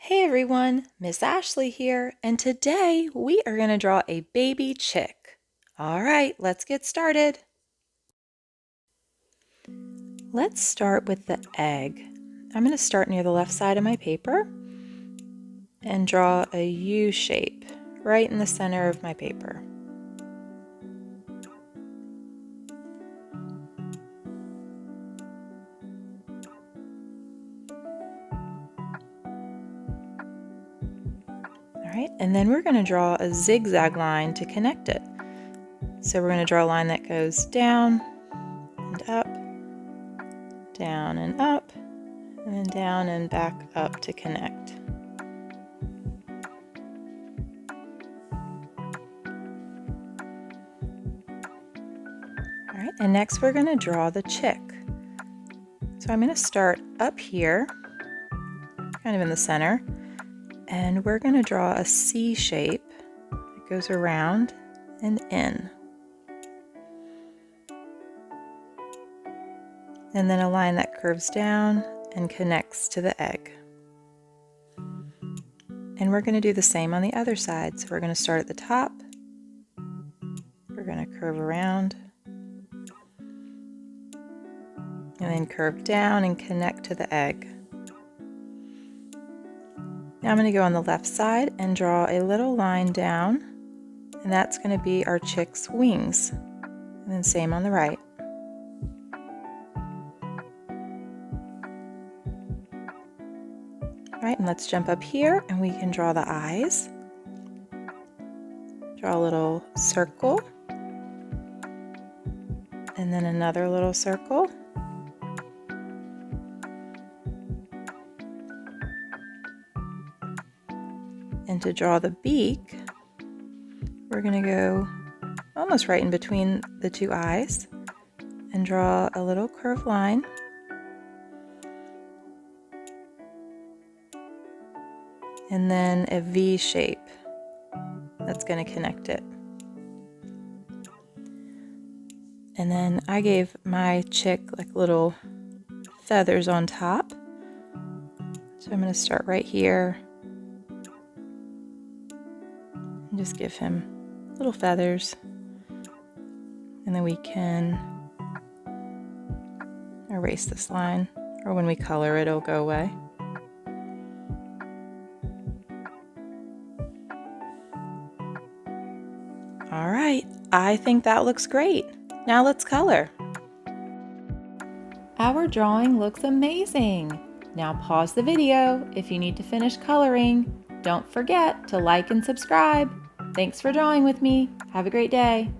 Hey everyone, Miss Ashley here, and today we are going to draw a baby chick. All right, let's get started. Let's start with the egg. I'm going to start near the left side of my paper and draw a U shape right in the center of my paper. All right, and then we're going to draw a zigzag line to connect it. So we're going to draw a line that goes down and up, down and up, and then down and back up to connect. All right, and next we're going to draw the chick. So I'm going to start up here, kind of in the center, and we're going to draw a C shape that goes around and in. And then a line that curves down and connects to the egg. And we're going to do the same on the other side. So we're going to start at the top, we're going to curve around, and then curve down and connect to the egg. Now I'm going to go on the left side and draw a little line down, and that's going to be our chick's wings. And then same on the right. All right, and let's jump up here and we can draw the eyes. Draw a little circle, and then another little circle. And to draw the beak, we're going to go almost right in between the two eyes and draw a little curved line. And then a V shape that's going to connect it. And then I gave my chick like little feathers on top. So I'm going to start right here and just give him little feathers. And then we can erase this line, or when we color it, it'll go away. All right, I think that looks great. Now let's color. Our drawing looks amazing. Now pause the video if you need to finish coloring. Don't forget to like and subscribe. Thanks for drawing with me. Have a great day.